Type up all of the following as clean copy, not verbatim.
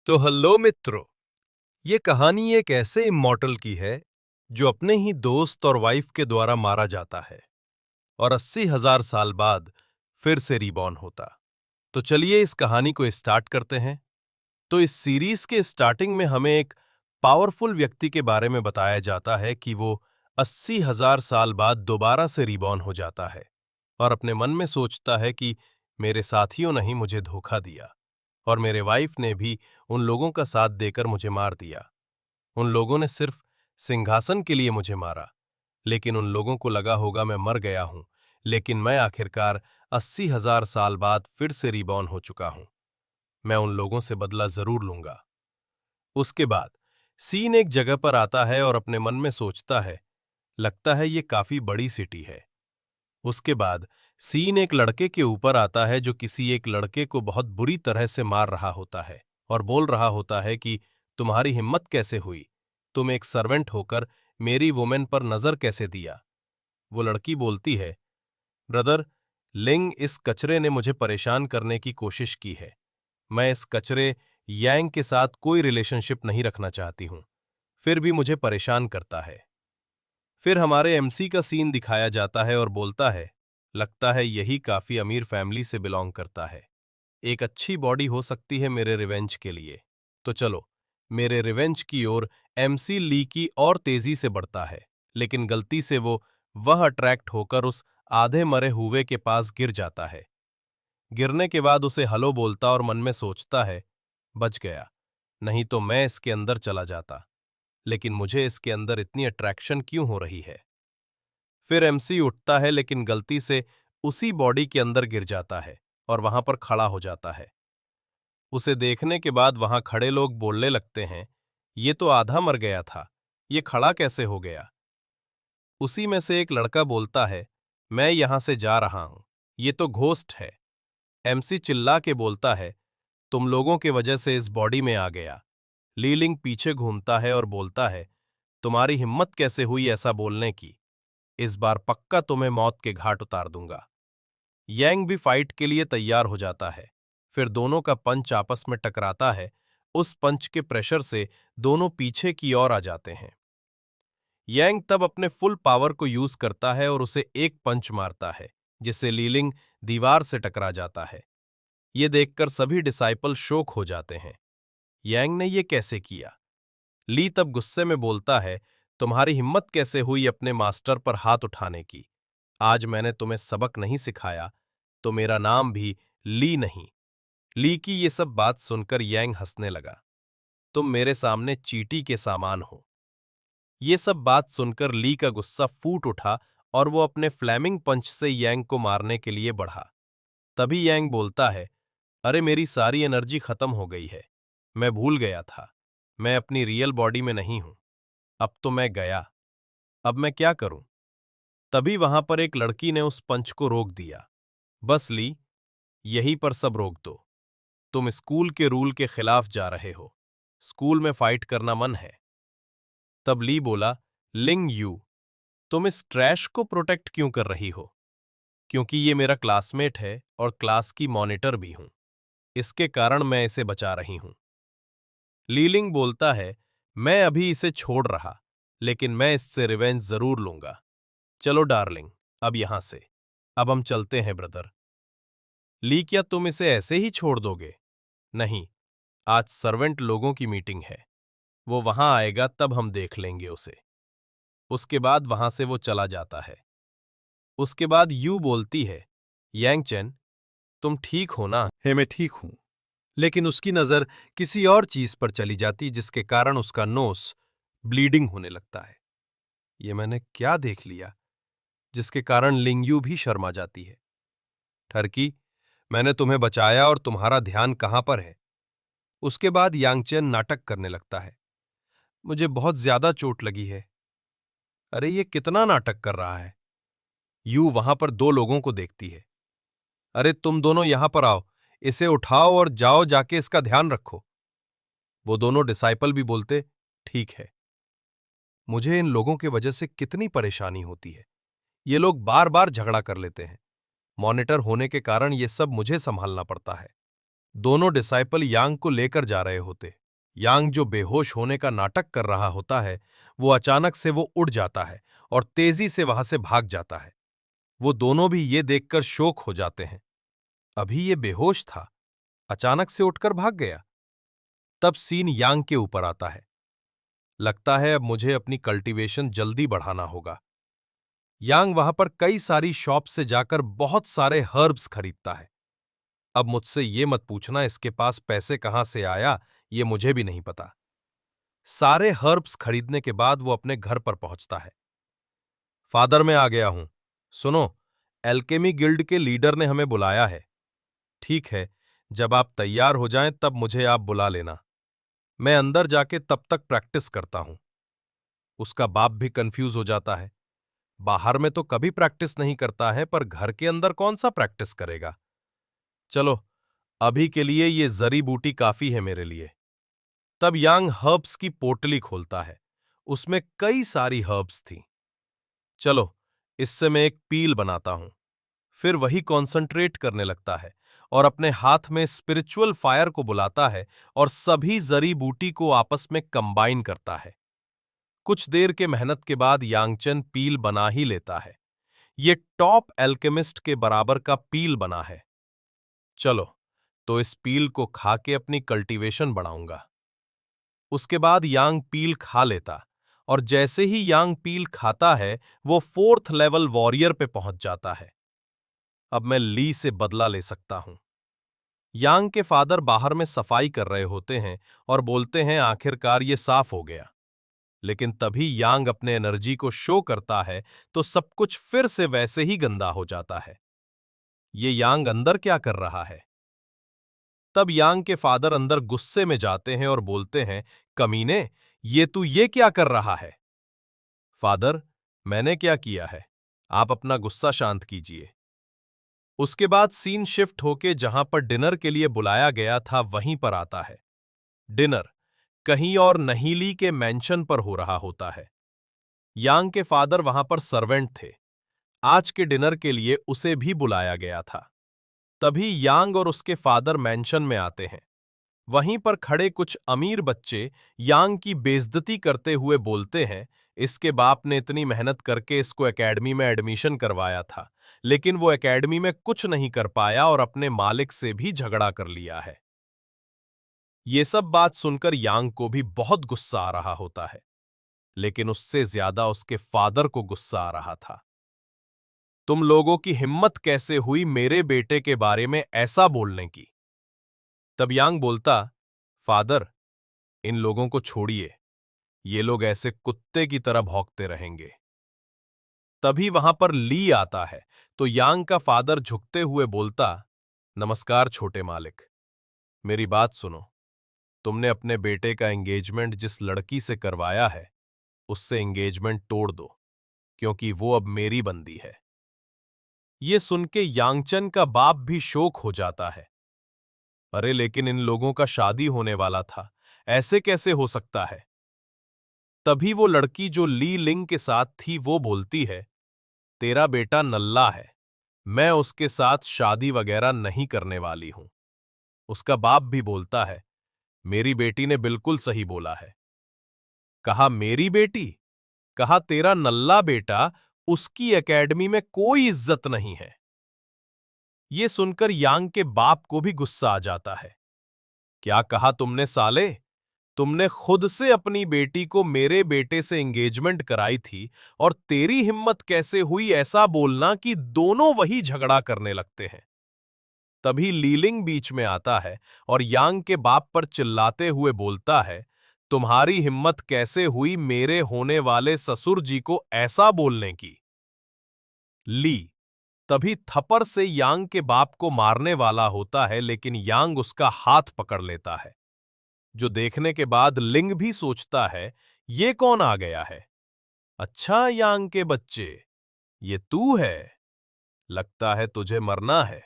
तो हेलो मित्रों, ये कहानी एक ऐसे इमॉर्टल की है जो अपने ही दोस्त और वाइफ के द्वारा मारा जाता है और 80,000 साल बाद फिर से रीबॉर्न होता। तो चलिए इस कहानी को स्टार्ट करते हैं। तो इस सीरीज के स्टार्टिंग में हमें एक पावरफुल व्यक्ति के बारे में बताया जाता है कि वो 80,000 साल बाद दोबारा से रीबॉर्न हो जाता है और अपने मन में सोचता है कि मेरे साथियों ने ही मुझे धोखा दिया और मेरे वाइफ ने भी उन लोगों का साथ देकर मुझे मार दिया। उन लोगों ने सिर्फ सिंहासन के लिए मुझे मारा, लेकिन उन लोगों को लगा होगा मैं मर गया हूं, लेकिन मैं आखिरकार 80,000 साल बाद फिर से रिबॉर्न हो चुका हूं। मैं उन लोगों से बदला जरूर लूंगा। उसके बाद सीन एक जगह पर आता है और अपने मन में सोचता है, लगता है ये काफी बड़ी सिटी है। उसके बाद सीन एक लड़के के ऊपर आता है जो किसी एक लड़के को बहुत बुरी तरह से मार रहा होता है और बोल रहा होता है कि तुम्हारी हिम्मत कैसे हुई, तुम एक सर्वेंट होकर मेरी वुमेन पर नजर कैसे दिया। वो लड़की बोलती है, ब्रदर, लिंग इस कचरे ने मुझे परेशान करने की कोशिश की है। मैं इस कचरे यांग के साथ कोई रिलेशनशिप नहीं रखना चाहती हूं, फिर भी मुझे परेशान करता है। फिर हमारे एमसी का सीन दिखाया जाता है और बोलता है, लगता है यही काफी अमीर फैमिली से बिलोंग करता है। एक अच्छी बॉडी हो सकती है मेरे रिवेंज के लिए। तो चलो, मेरे रिवेंज की ओर एमसी ली की और तेजी से बढ़ता है, लेकिन गलती से वह अट्रैक्ट होकर उस आधे मरे हुए के पास गिर जाता है। गिरने के बाद उसे हलो बोलता और मन में सोचता है, बच गया, नहीं तो मैं इसके अंदर चला जाता। लेकिन मुझे इसके अंदर इतनी अट्रैक्शन क्यों हो रही है। फिर एमसी उठता है लेकिन गलती से उसी बॉडी के अंदर गिर जाता है और वहां पर खड़ा हो जाता है। उसे देखने के बाद वहां खड़े लोग बोलने लगते हैं, ये तो आधा मर गया था, ये खड़ा कैसे हो गया। उसी में से एक लड़का बोलता है, मैं यहां से जा रहा हूं, ये तो घोस्ट है। एमसी चिल्ला के बोलता है, तुम लोगों के वजह से इस बॉडी में आ गया। लीलिंग पीछे घूमता है और बोलता है, तुम्हारी हिम्मत कैसे हुई ऐसा बोलने की। इस बार पक्का तुम्हें मौत के घाट उतार दूंगा। यांग भी फाइट के लिए तैयार हो जाता है। फिर दोनों का पंच आपस में टकराता है। उस पंच के प्रेशर से दोनों पीछे की ओर आ जाते हैं। यांग तब अपने फुल पावर को यूज करता है और उसे एक पंच मारता है, जिससे लीलिंग दीवार से टकरा जाता है। ये देखकर सभी डिसाइपल शोक हो जाते हैं। यांग ने ये कैसे किया। ली तब गुस्से में बोलता है, तुम्हारी हिम्मत कैसे हुई अपने मास्टर पर हाथ उठाने की। आज मैंने तुम्हें सबक नहीं सिखाया तो मेरा नाम भी ली नहीं। ली की ये सब बात सुनकर यांग हंसने लगा, तुम मेरे सामने चींटी के सामान हो। ये सब बात सुनकर ली का गुस्सा फूट उठा और वो अपने फ्लैमिंग पंच से यांग को मारने के लिए बढ़ा। तभी यांग बोलता है, अरे मेरी सारी एनर्जी खत्म हो गई है, मैं भूल गया था, मैं अपनी रियल बॉडी में नहीं हूं। अब तो मैं गया, अब मैं क्या करूं। तभी वहां पर एक लड़की ने उस पंच को रोक दिया। बस ली, यहीं पर सब रोक दो। तुम स्कूल के रूल के खिलाफ जा रहे हो, स्कूल में फाइट करना मन है। तब ली बोला, लिंग यू, तुम इस ट्रैश को प्रोटेक्ट क्यों कर रही हो। क्योंकि ये मेरा क्लासमेट है और क्लास की मॉनिटर भी हूं, इसके कारण मैं इसे बचा रही हूं। लीलिंग बोलता है, मैं अभी इसे छोड़ रहा, लेकिन मैं इससे रिवेंज जरूर लूंगा। चलो डार्लिंग, अब यहां से, अब हम चलते हैं ब्रदर। ली, क्या तुम इसे ऐसे ही छोड़ दोगे। नहीं, आज सर्वेंट लोगों की मीटिंग है, वो वहां आएगा तब हम देख लेंगे उसे। उसके बाद वहां से वो चला जाता है। उसके बाद यू बोलती है, यांगचेन, तुम ठीक हो ना। है मैं ठीक हूं, लेकिन उसकी नजर किसी और चीज पर चली जाती जिसके कारण उसका नोस ब्लीडिंग होने लगता है। ये मैंने क्या देख लिया, जिसके कारण लिंगयू भी शर्मा जाती है। ठरकी, मैंने तुम्हें बचाया और तुम्हारा ध्यान कहां पर है। उसके बाद यांगचेन नाटक करने लगता है, मुझे बहुत ज्यादा चोट लगी है। अरे ये कितना नाटक कर रहा है। यू वहां पर दो लोगों को देखती है, अरे तुम दोनों यहां पर आओ, इसे उठाओ और जाओ जाके इसका ध्यान रखो। वो दोनों डिसाइपल भी बोलते, ठीक है। मुझे इन लोगों के वजह से कितनी परेशानी होती है। ये लोग बार बार झगड़ा कर लेते हैं। मॉनिटर होने के कारण ये सब मुझे संभालना पड़ता है। दोनों डिसाइपल यांग को लेकर जा रहे होते। यांग जो बेहोश होने का नाटक कर रहा होता है, वो अचानक से वो उड़ जाता है और तेजी से वहां से भाग जाता है। वो दोनों भी ये देखकर शोक हो जाते हैं। अभी ये बेहोश था, अचानक से उठकर भाग गया। तब सीन यांग के ऊपर आता है। लगता है अब मुझे अपनी कल्टीवेशन जल्दी बढ़ाना होगा। यांग वहां पर कई सारी शॉप से जाकर बहुत सारे हर्ब्स खरीदता है। अब मुझसे ये मत पूछना इसके पास पैसे कहां से आया, ये मुझे भी नहीं पता। सारे हर्ब्स खरीदने के बाद वो अपने घर पर पहुंचता है। फादर, मैं आ गया हूं। सुनो, एल्केमी गिल्ड के लीडर ने हमें बुलाया है। ठीक है, जब आप तैयार हो जाएं तब मुझे आप बुला लेना। मैं अंदर जाके तब तक प्रैक्टिस करता हूं। उसका बाप भी कंफ्यूज हो जाता है। बाहर में तो कभी प्रैक्टिस नहीं करता है, पर घर के अंदर कौन सा प्रैक्टिस करेगा। चलो, अभी के लिए ये जड़ी बूटी काफी है मेरे लिए। तब यांग हर्ब्स की पोटली खोलता है। उसमें कई सारी हर्ब्स थी। चलो, इससे मैं एक पील बनाता हूं। फिर वही कॉन्सेंट्रेट करने लगता है और अपने हाथ में स्पिरिचुअल फायर को बुलाता है और सभी जड़ी बूटी को आपस में कंबाइन करता है। कुछ देर के मेहनत के बाद यांगचन पील बना ही लेता है। ये टॉप एल्केमिस्ट के बराबर का पील बना है। चलो, तो इस पील को खा के अपनी कल्टीवेशन बढ़ाऊंगा। उसके बाद यांग पील खा लेता और जैसे ही यांग पील खाता है, वो 4th लेवल वॉरियर पे पहुंच जाता है। अब मैं ली से बदला ले सकता हूं। यांग के फादर बाहर में सफाई कर रहे होते हैं और बोलते हैं आखिरकार ये साफ हो गया। लेकिन तभी यांग अपने एनर्जी को शो करता है तो सब कुछ फिर से वैसे ही गंदा हो जाता है। ये यांग अंदर क्या कर रहा है? तब यांग के फादर अंदर गुस्से में जाते हैं और बोलते हैं, कमीने, तू ये क्या कर रहा है? फादर, मैंने क्या किया है? आप अपना गुस्सा शांत कीजिए। उसके बाद सीन शिफ्ट होके जहां पर डिनर के लिए बुलाया गया था वहीं पर आता है। डिनर कहीं और नहीली के मेंशन पर हो रहा होता है। यांग के फादर वहां पर सर्वेंट थे। आज के डिनर के लिए उसे भी बुलाया गया था। तभी यांग और उसके फादर मेंशन में आते हैं। वहीं पर खड़े कुछ अमीर बच्चे यांग की बेइज्जती करते हुए बोलते हैं, इसके बाप ने इतनी मेहनत करके इसको एकेडमी में एडमिशन करवाया था, लेकिन वो एकेडमी में कुछ नहीं कर पाया और अपने मालिक से भी झगड़ा कर लिया है। ये सब बात सुनकर यांग को भी बहुत गुस्सा आ रहा होता है, लेकिन उससे ज्यादा उसके फादर को गुस्सा आ रहा था। तुम लोगों की हिम्मत कैसे हुई मेरे बेटे के बारे में ऐसा बोलने की? तब यांग बोलता, फादर, इन लोगों को छोड़िए, ये लोग ऐसे कुत्ते की तरह भौंकते रहेंगे। तभी वहां पर ली आता है तो यांग का फादर झुकते हुए बोलता, नमस्कार छोटे मालिक, मेरी बात सुनो। तुमने अपने बेटे का एंगेजमेंट जिस लड़की से करवाया है, उससे एंगेजमेंट तोड़ दो, क्योंकि वो अब मेरी बंदी है। ये सुन के यांगचन का बाप भी शोक हो जाता है। अरे लेकिन इन लोगों का शादी होने वाला था, ऐसे कैसे हो सकता है? तभी वो लड़की जो ली लिंग के साथ थी वो बोलती है, तेरा बेटा नल्ला है, मैं उसके साथ शादी वगैरह नहीं करने वाली हूं। उसका बाप भी बोलता है, मेरी बेटी ने बिल्कुल सही बोला है। कहा मेरी बेटी? कहा तेरा नल्ला बेटा, उसकी एकेडमी में कोई इज्जत नहीं है। ये सुनकर यांग के बाप को भी गुस्सा आ जाता है। क्या कहा तुमने साले? तुमने खुद से अपनी बेटी को मेरे बेटे से एंगेजमेंट कराई थी और तेरी हिम्मत कैसे हुई ऐसा बोलना कि दोनों वही झगड़ा करने लगते हैं। तभी लीलिंग बीच में आता है और यांग के बाप पर चिल्लाते हुए बोलता है, तुम्हारी हिम्मत कैसे हुई मेरे होने वाले ससुर जी को ऐसा बोलने की? ली तभी थप्पड़ से यांग के बाप को मारने वाला होता है, लेकिन यांग उसका हाथ पकड़ लेता है, जो देखने के बाद लिंग भी सोचता है, ये कौन आ गया है? अच्छा यांग के बच्चे, ये तू है? लगता है तुझे मरना है।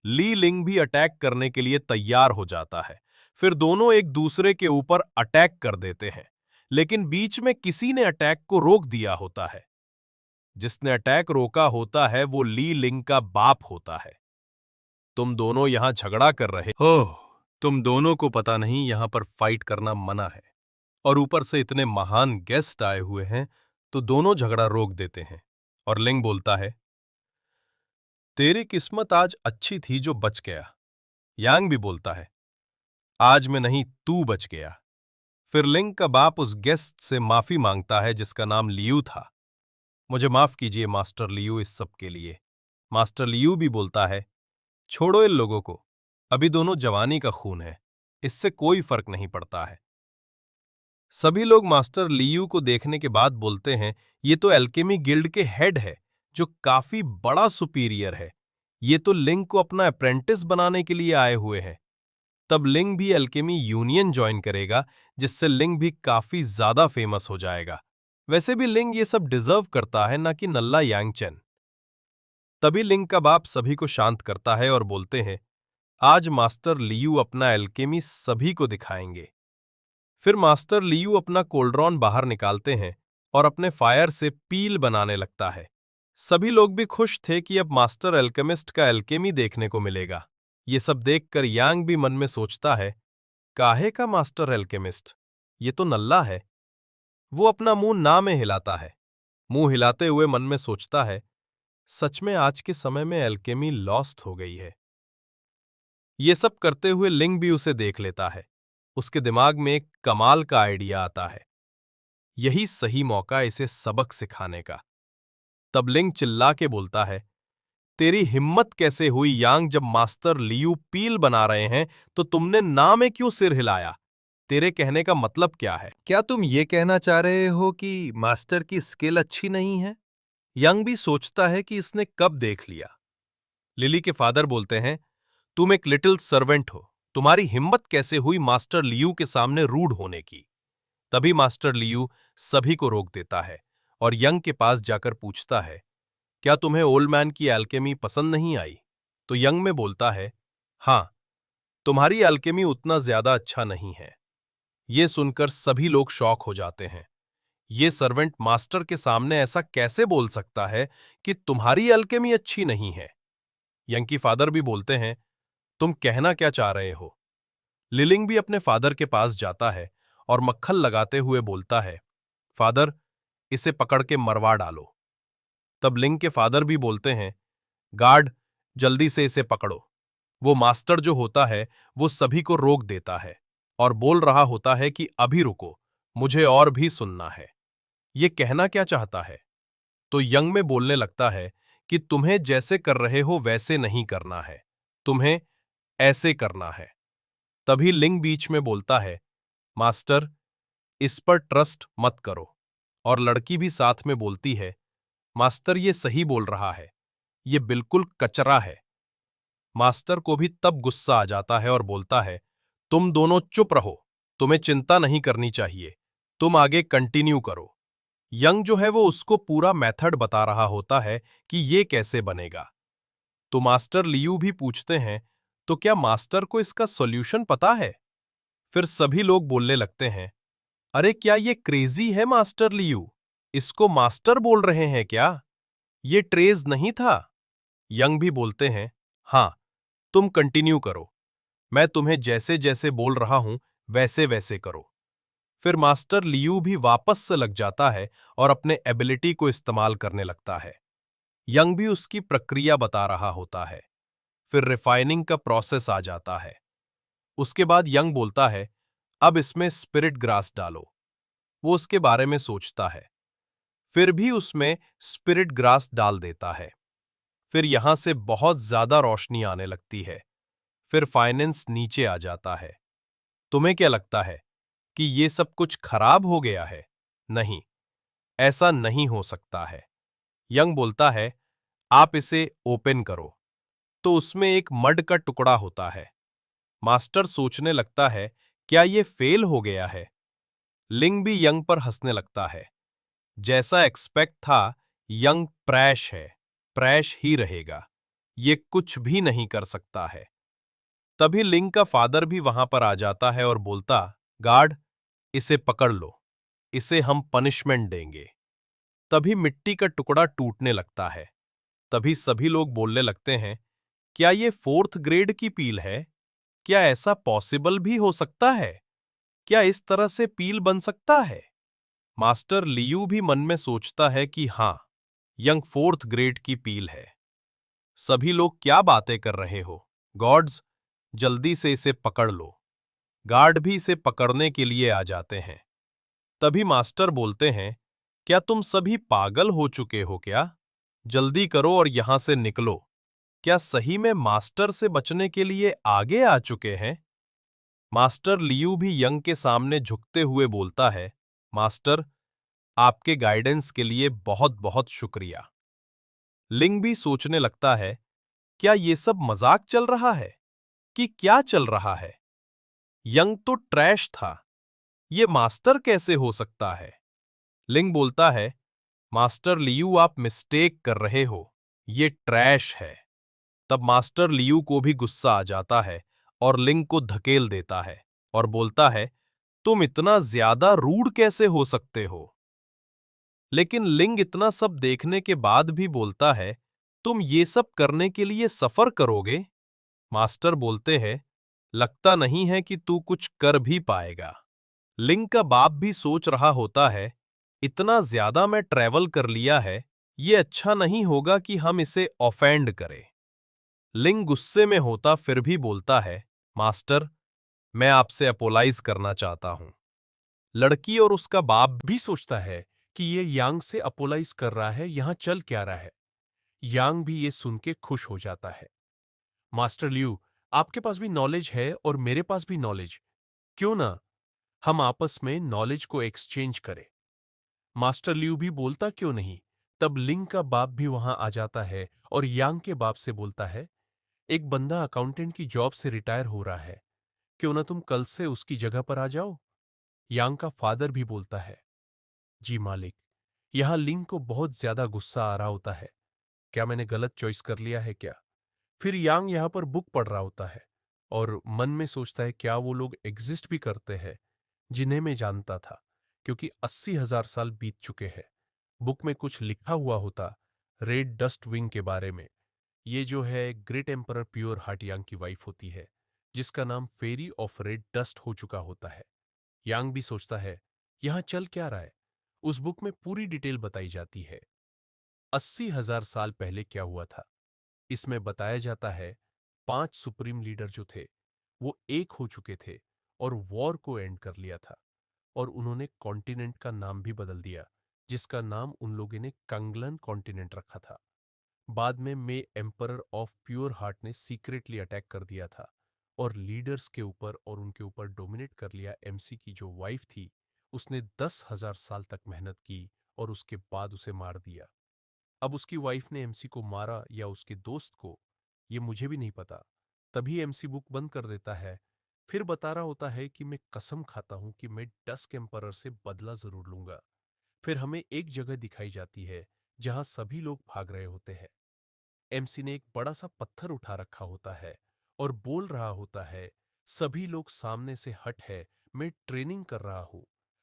ली लिंग भी अटैक करने के लिए तैयार हो जाता है। फिर दोनों एक दूसरे के ऊपर अटैक कर देते हैं, लेकिन बीच में किसी ने अटैक को रोक दिया होता है। जिसने अटैक रोका होता है वो ली लिंग का बाप होता है। तुम दोनों यहां झगड़ा कर रहे हो। तुम दोनों को पता नहीं यहां पर फाइट करना मना है, और ऊपर से इतने महान गेस्ट आए हुए हैं, तो दोनों झगड़ा रोक देते हैं। और लिंग बोलता है, तेरी किस्मत आज अच्छी थी जो बच गया। यांग भी बोलता है, आज मैं नहीं, तू बच गया। फिर लिंग का बाप उस गेस्ट से माफी मांगता है जिसका नाम लियू था। मुझे माफ कीजिए मास्टर लियू इस सब के लिए। मास्टर लियू भी बोलता है, छोड़ो इन लोगों को, अभी दोनों जवानी का खून है, इससे कोई फर्क नहीं पड़ता है। सभी लोग मास्टर लियू को देखने के बाद बोलते हैं, ये तो एल्केमी गिल्ड के हेड है, जो काफी बड़ा सुपीरियर है। ये तो लिंग को अपना अप्रेंटिस बनाने के लिए आए हुए हैं। तब लिंग भी एल्केमी यूनियन ज्वाइन करेगा, जिससे लिंग भी काफी ज्यादा फेमस हो जाएगा। वैसे भी लिंग ये सब डिजर्व करता है, ना कि नल्ला यांगचेन। तभी लिंग का बाप सभी को शांत करता है और बोलते हैं, आज मास्टर लियू अपना एल्केमी सभी को दिखाएंगे। फिर मास्टर लियू अपना कोल्ड्रॉन बाहर निकालते हैं और अपने फायर से पील बनाने लगता है। सभी लोग भी खुश थे कि अब मास्टर एल्केमिस्ट का एल्केमी देखने को मिलेगा। ये सब देखकर यांग भी मन में सोचता है, काहे का मास्टर एल्केमिस्ट, ये तो नल्ला है। वो अपना मुंह ना में हिलाता है। मुंह हिलाते हुए मन में सोचता है, सच में आज के समय में एल्केमी लॉस्ट हो गई है। ये सब करते हुए लिंग भी उसे देख लेता है। उसके दिमाग में एक कमाल का आइडिया आता है। यही सही मौका इसे सबक सिखाने का। तब लिंग चिल्ला के बोलता है, तेरी हिम्मत कैसे हुई यांग, जब मास्टर लियू पील बना रहे हैं तो तुमने ना में क्यों सिर हिलाया? तेरे कहने का मतलब क्या है? क्या तुम ये कहना चाह रहे हो कि मास्टर की स्किल अच्छी नहीं है? यंग भी सोचता है कि इसने कब देख लिया। लिली के फादर बोलते हैं, तुम एक लिटिल सर्वेंट हो, तुम्हारी हिम्मत कैसे हुई मास्टर लियू के सामने रूड होने की? तभी मास्टर लियू सभी को रोक देता है और यंग के पास जाकर पूछता है, क्या तुम्हें ओल्ड मैन की एल्केमी पसंद नहीं आई? तो यंग में बोलता है, हाँ, तुम्हारी एल्केमी उतना ज्यादा अच्छा नहीं है। ये सुनकर सभी लोग शॉक हो जाते हैं। ये सर्वेंट मास्टर के सामने ऐसा कैसे बोल सकता है कि तुम्हारी एल्केमी अच्छी नहीं है? यंग की फादर भी बोलते हैं, तुम कहना क्या चाह रहे हो? लिलिंग भी अपने फादर के पास जाता है और मक्खन लगाते हुए बोलता है, फादर, इसे पकड़ के मरवा डालो। तब लिंग के फादर भी बोलते हैं, गार्ड, जल्दी से इसे पकड़ो। वो मास्टर जो होता है वो सभी को रोक देता है और बोल रहा होता है कि अभी रुको, मुझे और भी सुनना है। ये कहना क्या चाहता है? तो यंग में बोलने लगता है कि तुम्हें जैसे कर रहे हो वैसे नहीं करना है, तुम्हें ऐसे करना है। तभी लिंग बीच में बोलता है, मास्टर, इस पर ट्रस्ट मत करो। और लड़की भी साथ में बोलती है, मास्टर ये सही बोल रहा है, ये बिल्कुल कचरा है। मास्टर को भी तब गुस्सा आ जाता है और बोलता है, तुम दोनों चुप रहो, तुम्हें चिंता नहीं करनी चाहिए, तुम आगे कंटिन्यू करो। यंग जो है वो उसको पूरा मेथड बता रहा होता है कि ये कैसे बनेगा। तो मास्टर लियू भी पूछते हैं, तो क्या मास्टर को इसका सॉल्यूशन पता है? फिर सभी लोग बोलने लगते हैं, अरे क्या ये क्रेजी है मास्टर लियू, इसको मास्टर बोल रहे हैं क्या? ये ट्रेज नहीं था। यंग भी बोलते हैं, हाँ, तुम कंटिन्यू करो, मैं तुम्हें जैसे जैसे बोल रहा हूं वैसे वैसे करो। फिर मास्टर लियू भी वापस से लग जाता है और अपने एबिलिटी को इस्तेमाल करने लगता है। यंग भी उसकी प्रक्रिया बता रहा होता है। फिर रिफाइनिंग का प्रोसेस आ जाता है। उसके बाद यंग बोलता है, अब इसमें स्पिरिट ग्रास डालो। वो उसके बारे में सोचता है, फिर भी उसमें स्पिरिट ग्रास डाल देता है। फिर यहां से बहुत ज्यादा रोशनी आने लगती है। फिर फाइनेंस नीचे आ जाता है। तुम्हें क्या लगता है कि ये सब कुछ खराब हो गया है? नहीं, ऐसा नहीं हो सकता है। यंग बोलता है, आप इसे ओपन करो। तो उसमें एक मड का टुकड़ा होता है। मास्टर सोचने लगता है, क्या ये फेल हो गया है? लिंग भी यंग पर हंसने लगता है। जैसा एक्सपेक्ट था, यंग प्रैश है, प्रैश ही रहेगा, ये कुछ भी नहीं कर सकता है। तभी लिंग का फादर भी वहां पर आ जाता है और बोलता, गार्ड, इसे पकड़ लो, इसे हम पनिशमेंट देंगे। तभी मिट्टी का टुकड़ा टूटने लगता है। तभी सभी लोग बोलने लगते हैं, क्या ये फोर्थ ग्रेड की पील है? क्या ऐसा पॉसिबल भी हो सकता है? क्या इस तरह से पील बन सकता है? मास्टर लियू भी मन में सोचता है कि हाँ, यंग फोर्थ ग्रेड की पील है। सभी लोग क्या बातें कर रहे हो? गॉड्स, जल्दी से इसे पकड़ लो। गार्ड भी इसे पकड़ने के लिए आ जाते हैं। तभी मास्टर बोलते हैं, क्या तुम सभी पागल हो चुके हो क्या? जल्दी करो और यहां से निकलो। क्या सही में मास्टर से बचने के लिए आगे आ चुके हैं? मास्टर लियू भी यंग के सामने झुकते हुए बोलता है, मास्टर, आपके गाइडेंस के लिए बहुत बहुत शुक्रिया। लिंग भी सोचने लगता है, क्या ये सब मजाक चल रहा है कि क्या चल रहा है? यंग तो ट्रैश था, ये मास्टर कैसे हो सकता है? लिंग बोलता है, मास्टर लियू आप मिस्टेक कर रहे हो, ये ट्रैश है। तब मास्टर लियू को भी गुस्सा आ जाता है और लिंग को धकेल देता है और बोलता है, तुम इतना ज्यादा रूड कैसे हो सकते हो? लेकिन लिंग इतना सब देखने के बाद भी बोलता है, तुम ये सब करने के लिए सफर करोगे? मास्टर बोलते हैं, लगता नहीं है कि तू कुछ कर भी पाएगा। लिंग का बाप भी सोच रहा होता है, इतना ज्यादा मैं ट्रैवल कर लिया है, ये अच्छा नहीं होगा कि हम इसे ऑफेंड करें। लिंग गुस्से में होता फिर भी बोलता है, मास्टर, मैं आपसे अपोलाइज करना चाहता हूं। लड़की और उसका बाप भी सोचता है कि ये यांग से अपोलाइज कर रहा है, यहां चल क्या रहा है। यांग भी ये सुन के खुश हो जाता है। मास्टर लियू, आपके पास भी नॉलेज है और मेरे पास भी नॉलेज, क्यों ना हम आपस में नॉलेज को एक्सचेंज करें। मास्टर लियू भी बोलता क्यों नहीं। तब लिंग का बाप भी वहां आ जाता है और यांग के बाप से बोलता है, एक बंदा अकाउंटेंट की जॉब से रिटायर हो रहा है, क्यों ना तुम कल से उसकी जगह पर आ जाओ। यांग का फादर भी बोलता है, जी मालिक। यहां लिंग को बहुत ज्यादा गुस्सा आ रहा होता है, क्या मैंने गलत चॉइस कर लिया है क्या? फिर यांग यहां पर बुक पढ़ रहा होता है और मन में सोचता है, क्या वो लोग एग्जिस्ट भी करते हैं जिन्हें मैं जानता था, क्योंकि 80,000 साल बीत चुके हैं। बुक में कुछ लिखा हुआ होता रेड डस्ट विंग के बारे में। ये जो है ग्रेट एम्परर प्योर हार्ट यांग की वाइफ होती है, जिसका नाम फेरी ऑफ रेड डस्ट हो चुका होता है। यांग भी सोचता है, यहां चल क्या रहा है। उस बुक में पूरी डिटेल बताई जाती है, 80,000 साल पहले क्या हुआ था। इसमें बताया जाता है, 5 सुप्रीम लीडर जो थे वो एक हो चुके थे और वॉर को एंड कर लिया था, और उन्होंने कॉन्टिनेंट का नाम भी बदल दिया, जिसका नाम उन लोगों ने कंगलन कॉन्टिनेंट रखा था। बाद में मे एम्परर ऑफ प्योर हार्ट ने सीक्रेटली अटैक कर दिया था और लीडर्स के ऊपर और उनके ऊपर डोमिनेट कर लिया। एमसी की जो वाइफ थी, उसने 10,000 साल तक मेहनत की और उसके बाद उसे मार दिया। अब उसकी वाइफ ने एमसी को मारा या उसके दोस्त को, ये मुझे भी नहीं पता। तभी एमसी बुक बंद कर देता है, फिर बता रहा होता है कि मैं कसम खाता हूं कि मैं डस्क एम्परर से बदला जरूर लूंगा। फिर हमें एक जगह दिखाई जाती है जहां सभी लोग भाग रहे होते हैं। एमसी ने एक बड़ा सा पत्थर उठा रखा होता है और बोल रहा होता है, सभी लोग सामने से हट है, मैं ट्रेनिंग कर रहा हूं।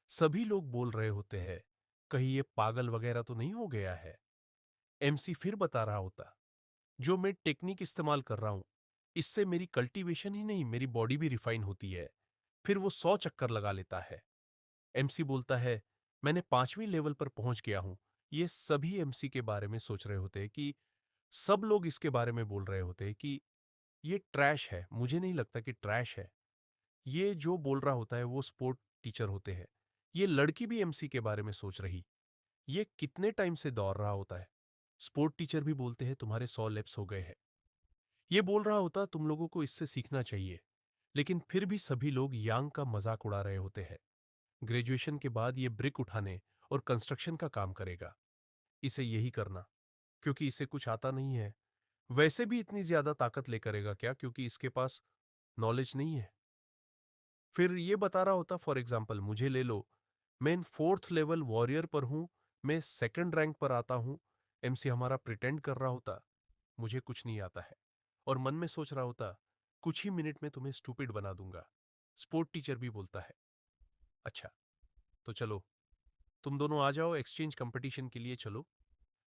सभी लोग बोल रहे होते हैं, कहीं ये पागल वगैरह तो नहीं हो गया है। एमसी फिर बता रहा होता, जो मैं टेक्निक इस्तेमाल कर रहा हूं, इससे मेरी कल्टीवेशन ही नहीं, मेरी बॉडी भी रिफाइन होती है। फिर वो 100 चक्कर लगा लेता है। एमसी बोलता है, मैंने 5वीं लेवल पर पहुंच गया हूं। ये सभी एमसी के बारे में सोच रहे होते हैं कि सब लोग इसके बारे में बोल रहे होते हैं कि ये ट्रैश है। मुझे नहीं लगता कि ट्रैश है। ये जो बोल रहा होता है वो स्पोर्ट टीचर होते हैं। ये लड़की भी एमसी के बारे में सोच रही, ये कितने टाइम से दौड़ रहा होता है। स्पोर्ट टीचर भी बोलते हैं, तुम्हारे 100 लैप्स हो गए हैं। ये बोल रहा होता, तुम लोगों को इससे सीखना चाहिए। लेकिन फिर भी सभी लोग यांग का मजाक उड़ा रहे होते हैं। ग्रेजुएशन के बाद ये ब्रिक उठाने और कंस्ट्रक्शन का काम करेगा, इसे यही करना, क्योंकि इसे कुछ आता नहीं है। वैसे भी इतनी ज्यादा ताकत ले करेगा क्या, क्योंकि इसके पास नॉलेज नहीं है। फिर ये बता रहा होता, फॉर एग्जाम्पल मुझे ले लो, मैं इन 4th लेवल वॉरियर पर हूं, मैं 2nd रैंक पर आता हूं। एमसी हमारा प्रिटेंड कर रहा होता, मुझे कुछ नहीं आता है, और मन में सोच रहा होता, कुछ ही मिनट में तुम्हें स्टूपिड बना दूंगा। स्पोर्ट टीचर भी बोलता है, अच्छा तो चलो, तुम दोनों आ जाओ, एक्सचेंज कंपटीशन के लिए चलो,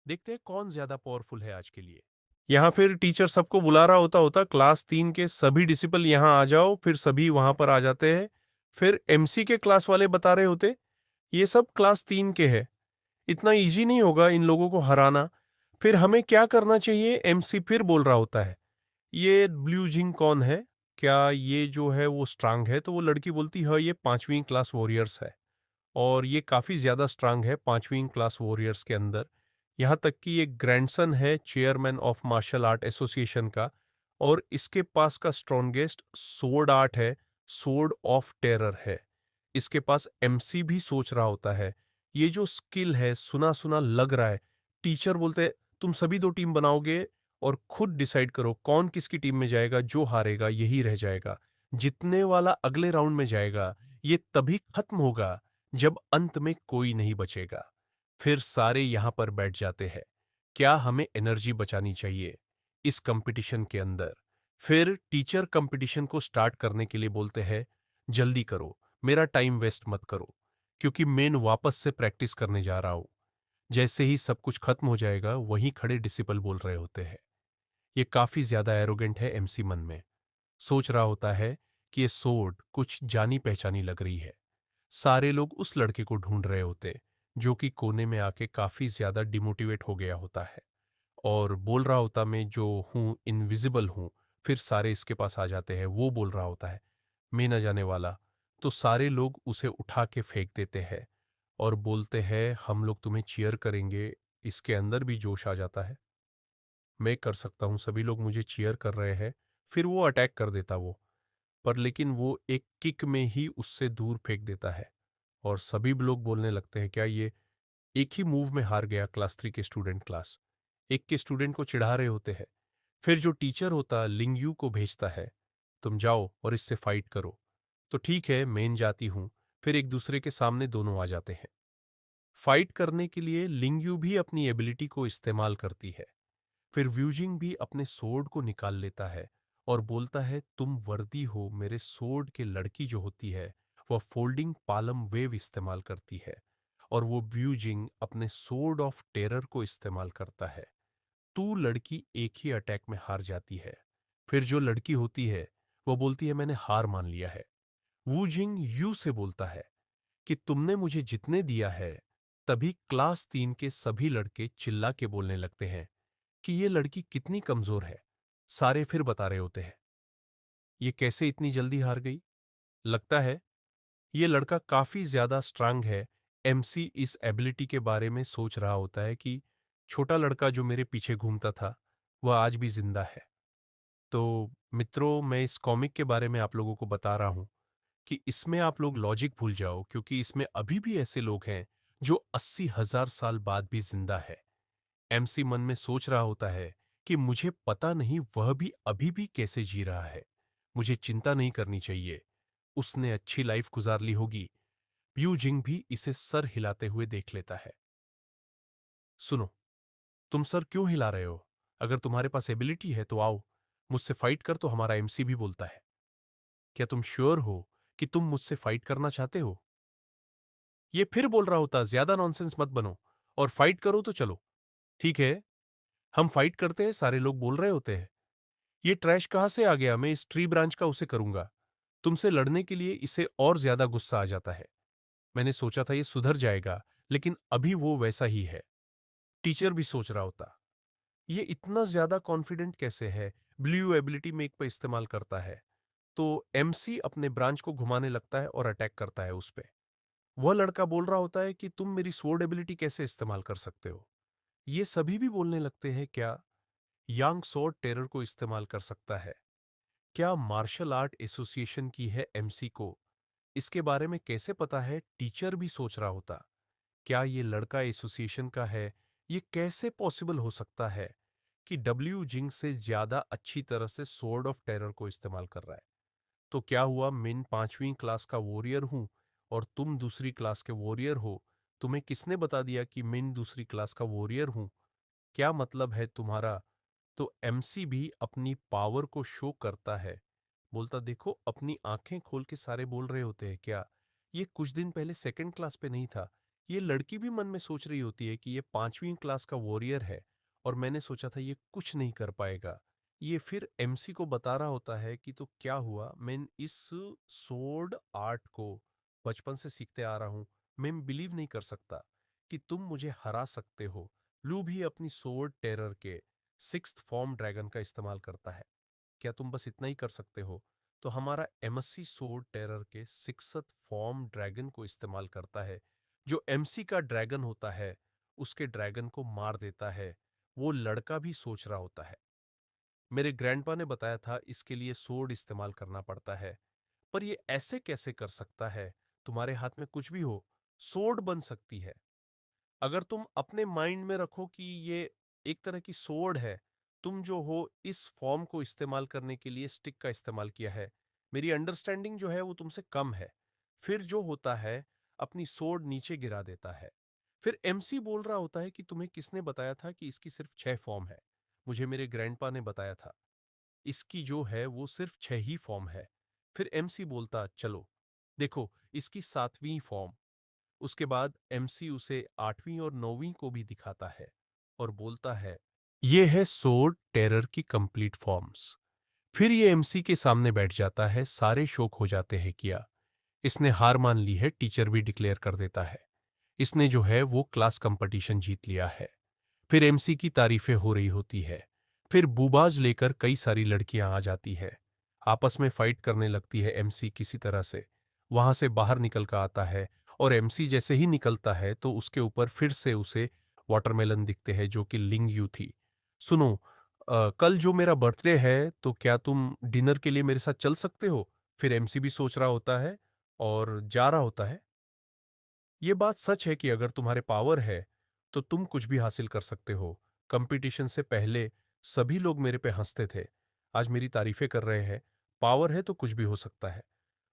देखते हैं कौन ज्यादा पावरफुल है आज के लिए। यहाँ फिर टीचर सबको बुला रहा होता क्लास 3 के सभी डिसिपल यहाँ आ जाओ, फिर सभी वहां पर आ जाते हैं। फिर एमसी के क्लास वाले बता रहे होते ये सब क्लास 3 के हैं, इतना इजी नहीं होगा इन लोगों को हराना, फिर हमें क्या करना चाहिए। एमसी फिर बोल रहा होता है ये ब्लू जिंग कौन है, क्या ये जो है वो स्ट्रांग है? तो वो लड़की बोलती है ये 5वीं क्लास वॉरियर्स है, और ये काफ़ी ज़्यादा स्ट्रांग है 5वीं क्लास वॉरियर्स के अंदर। यहाँ तक कि एक ग्रैंडसन है chairman of martial art association का, और इसके पास का स्ट्रॉन्गेस्ट सोर्ड आर्ट है, सोर्ड ऑफ टेरर है। इसके पास एमसी भी सोच रहा होता है ये जो स्किल है सुना सुना लग रहा है। टीचर बोलते हैं तुम सभी 2 टीम बनाओगे और खुद डिसाइड करो कौन किसकी टीम में जाएगा, जो हारेगा यही रह जाएगा। जितने वाला अगले राउंड में जाएगा ये तभी खत्म होगा जब अंत में कोई नहीं बचेगा। फिर सारे यहां पर बैठ जाते हैं। क्या हमें एनर्जी बचानी चाहिए इस कंपटीशन के अंदर? फिर टीचर कंपटीशन को स्टार्ट करने के लिए बोलते हैं जल्दी करो, मेरा टाइम वेस्ट मत करो, क्योंकि मैं वापस से प्रैक्टिस करने जा रहा हूं। जैसे ही सब कुछ खत्म हो जाएगा वहीं खड़े डिसिपल बोल रहे होते हैं। ये काफी ज्यादा एरोगेंट है एमसी मन में, सोच रहा होता है कि ये सोर्ड कुछ जानी पहचानी लग रही है। सारे लोग उस लड़के को ढूंढ रहे होते जो कि कोने में आके काफी ज्यादा डिमोटिवेट हो गया होता है और बोल रहा होता मैं जो हूं इनविजिबल हूं। फिर सारे इसके पास आ जाते हैं, वो बोल रहा होता है मैं न जाने वाला। तो सारे लोग उसे उठा के फेंक देते हैं और बोलते हैं हम लोग तुम्हें चीयर करेंगे। इसके अंदर भी जोश आ जाता है, मैं कर सकता हूँ, सभी लोग मुझे चीयर कर रहे हैं। फिर वो अटैक कर देता वो, पर लेकिन वो एक किक में ही उससे दूर फेंक देता है और सभी लोग बोलने लगते हैं क्या ये एक ही मूव में हार गया क्लास 3 के स्टूडेंट। क्लास 1 के स्टूडेंट को चिढ़ा रहे होते हैं। फिर जो टीचर होता लिंगयू को भेजता है तुम जाओ और इससे फाइट करो। तो ठीक है मैं जाती हूँ। फिर एक दूसरे के सामने दोनों आ जाते हैं। फाइट करने के लिए लिंगयू भी अपनी एबिलिटी को इस्तेमाल करती है। फिर व्यूजिंग भी अपने सोर्ड को निकाल लेता है और बोलता है तुम वर्दी हो मेरे सोर्ड के। लड़की जो होती है वह फोल्डिंग पालम वेव इस्तेमाल करती है और वो व्यूजिंग अपने सोर्ड ऑफ टेरर को इस्तेमाल करता है। तू लड़की एक ही अटैक में हार जाती है। फिर जो लड़की होती है वो बोलती है मैंने हार मान लिया है। वूजिंग यू से बोलता है कि तुमने मुझे जितने दिया है। तभी क्लास 3 के सभी लड़के चिल्ला के बोलने लगते हैं कि ये लड़की कितनी कमजोर है। सारे फिर बता रहे होते हैं ये कैसे इतनी जल्दी हार गई। लगता है ये लड़का काफी ज्यादा स्ट्रांग है। एमसी इस एबिलिटी के बारे में सोच रहा होता है कि छोटा लड़का जो मेरे पीछे घूमता था वह आज भी जिंदा है। तो मित्रों मैं इस कॉमिक के बारे में आप लोगों को बता रहा हूं कि इसमें आप लोग लॉजिक भूल जाओ, क्योंकि इसमें अभी भी ऐसे लोग हैं जो 80,000 साल बाद भी जिंदा है। एमसी मन में सोच रहा होता है कि मुझे पता नहीं वह भी अभी भी कैसे जी रहा है, मुझे चिंता नहीं करनी चाहिए, उसने अच्छी लाइफ गुजार ली होगी। प्यू जिंग भी इसे सर हिलाते हुए देख लेता है। सुनो, तुम सर क्यों हिला रहे हो? अगर तुम्हारे पास एबिलिटी है तो आओ, मुझसे फाइट कर। तो हमारा एमसी भी बोलता है क्या तुम श्योर हो कि तुम मुझसे फाइट करना चाहते हो? ये फिर बोल रहा होता ज्यादा नॉनसेंस मत बनो और फाइट करो तो चलो। ठीक है हम फाइट करते हैं, सारे लोग बोल रहे होते हैं। ये ट्रैश कहां से आ गया, मैं इस ट्री ब्रांच का उसे करूंगा। तुमसे लड़ने के लिए इसे और ज्यादा गुस्सा आ जाता है। मैंने सोचा था ये सुधर जाएगा, लेकिन अभी वो वैसा ही है। टीचर भी सोच रहा होता ये इतना ज्यादा कॉन्फिडेंट कैसे है, ब्लू एबिलिटी मेक पर इस्तेमाल करता है। तो एमसी अपने ब्रांच को घुमाने लगता है और अटैक करता है उस पे। वह लड़का बोल रहा होता है कि तुम मेरी स्वॉर्ड एबिलिटी कैसे इस्तेमाल कर सकते हो। ये सभी भी बोलने लगते हैं क्या यांग स्वॉर्ड टेरर को इस्तेमाल कर सकता है? क्या मार्शल आर्ट एसोसिएशन की है एमसी को? इसके बारे में कैसे पता है? टीचर भी सोच रहा होता क्या ये लड़का एसोसिएशन का है? ये कैसे पॉसिबल हो सकता है कि डब्ल्यू जिंग से ज्यादा अच्छी तरह से सोर्ड ऑफ टेरर को इस्तेमाल कर रहा है? तो क्या हुआ, मिन 5वीं क्लास का वॉरियर हूं और तुम दूसरी क्लास के वॉरियर हो। तुम्हें किसने बता दिया कि मिन दूसरी क्लास का वॉरियर हूं? क्या मतलब है तुम्हारा? तो एमसी भी अपनी पावर को शो करता है, बोलता देखो अपनी आंखें खोल के सारे बोल रहे होते हैं क्या ये कुछ दिन पहले सेकंड क्लास पे नहीं था। ये लड़की भी मन में सोच रही होती है कि ये 5वीं क्लास का वॉरियर है और मैंने सोचा था ये कुछ नहीं कर पाएगा। ये फिर एमसी को बता रहा होता है कि तो क्या हुआ, मैं इस सोर्ड आर्ट को बचपन से सीखते आ रहा हूं। मैं बिलीव नहीं कर सकता कि तुम मुझे हरा सकते हो। लू भी अपनी सोर्ड टेरर के सिक्स्थ फॉर्म ड्रैगन का इस्तेमाल करता है। क्या तुम बस इतना ही कर सकते हो? तो हमारा एमएससी सोर्ड टेरर के सिक्स्थ फॉर्म ड्रैगन को इस्तेमाल करता है। जो एमसी का ड्रैगन होता है उसके ड्रैगन को मार देता है। वो लड़का भी सोच रहा होता है। मेरे ग्रैंडपा ने बताया था इसके लिए सोर्ड इस्तेमाल करना पड़ता है। पर ये ऐसे कैसे कर सकता है? तुम्हारे हाथ में कुछ भी हो, सोर्ड बन सकती है। अगर तुम अपने माइंड में रखो कि ये एक तरह की सोर्ड है, तुम जो हो इस फॉर्म को इस्तेमाल करने के लिए स्टिक का इस्तेमाल किया है। मेरी अंडरस्टैंडिंग जो है वो तुमसे कम है। फिर जो होता है, अपनी सोर्ड नीचे गिरा देता है। फिर एमसी बोल रहा होता है कि तुम्हें किसने बताया था कि इसकी सिर्फ 6 फॉर्म है? मुझे मेरे ग्रैंडपा ने बताया था। इसकी जो है वो सिर्फ 6 ही फॉर्म है। फिर एमसी बोलता चलो देखो इसकी 7वीं फॉर्म। उसके बाद एमसी उसे 8वीं और 9वीं को भी दिखाता है और बोलता है ये है सोर्ड टेरर की कंप्लीट फॉर्म्स। फिर ये एमसी के सामने बैठ जाता है। सारे शोक हो जाते हैं। किया इसने हार मान ली है। टीचर भी डिक्लेयर कर देता है इसने जो है वो क्लास कंपटीशन जीत लिया है। फिर एमसी की तारीफें हो रही होती है। फिर बूबाज लेकर कई सारी लड़कियां आ जाती है। आपस में फाइट करने लगती है। एमसी किसी तरह से वहां से बाहर निकल कर आता है और एमसी जैसे ही निकलता है तो उसके ऊपर फिर से उसे वाटरमेलन दिखते हैं जो कि लिंग यू थी। सुनो, कल जो मेरा बर्थडे है तो क्या तुम डिनर के लिए मेरे साथ चल सकते हो? फिर एमसी भी सोच रहा होता है और जा रहा होता है। ये बात सच है कि अगर तुम्हारे पावर है तो तुम कुछ भी हासिल कर सकते हो। कंपटीशन से पहले सभी लोग मेरे पे हंसते थे। आज मेरी तारीफें कर रहे हैं। पावर है तो कुछ भी हो सकता है।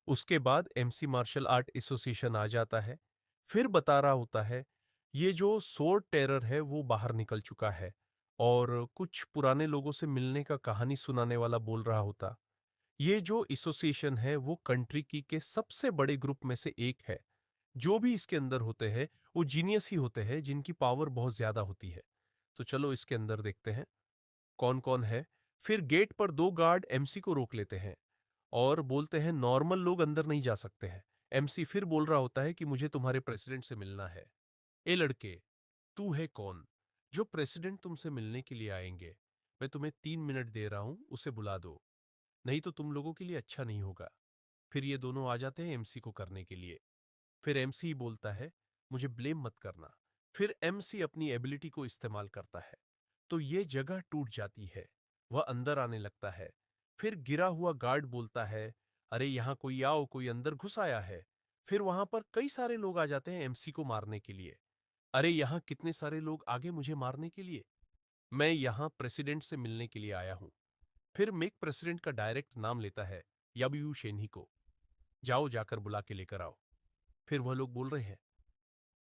उसके बाद एमसी मार्शल आर्ट एसोसिएशन आ जाता है। फिर बता रहा होता है ये जो सोर्ड टेरर है वो बाहर निकल चुका है और कुछ पुराने लोगों से मिलने का कहानी सुनाने वाला बोल रहा होता। ये जो एसोसिएशन है वो कंट्री की के सबसे बड़े ग्रुप में से एक है। जो भी इसके अंदर होते हैं वो जीनियस ही होते हैं जिनकी पावर बहुत ज्यादा होती है। तो चलो इसके अंदर देखते हैं कौन कौन है। फिर गेट पर 2 गार्ड एमसी को रोक लेते हैं और बोलते हैं नॉर्मल लोग अंदर नहीं जा सकते हैं। एमसी फिर बोल रहा होता है कि मुझे तुम्हारे प्रेसिडेंट से मिलना है। ए लड़के, तू है कौन जो प्रेसिडेंट तुमसे मिलने के लिए आएंगे? मैं तुम्हें 3 मिनट दे रहा हूं, उसे बुला दो, नहीं तो तुम लोगों के लिए अच्छा नहीं होगा। फिर ये दोनों आ जाते हैं एमसी को करने के लिए। फिर एमसी बोलता है मुझे ब्लेम मत करना। फिर एमसी अपनी एबिलिटी को इस्तेमाल करता है तो ये जगह टूट जाती है। वह अंदर आने लगता है। फिर गिरा हुआ गार्ड बोलता है अरे यहां कोई आओ, कोई अंदर घुस आया है। फिर वहां पर कई सारे लोग आ जाते हैं एमसी को मारने के लिए। अरे यहाँ कितने सारे लोग आगे मुझे मारने के लिए। मैं यहाँ प्रेसिडेंट से मिलने के लिए आया हूँ। फिर मेक प्रेसिडेंट का डायरेक्ट नाम लेता है याबयू शेन्ही को। जाओ जाकर बुला के लेकर आओ। फिर वह लोग बोल रहे हैं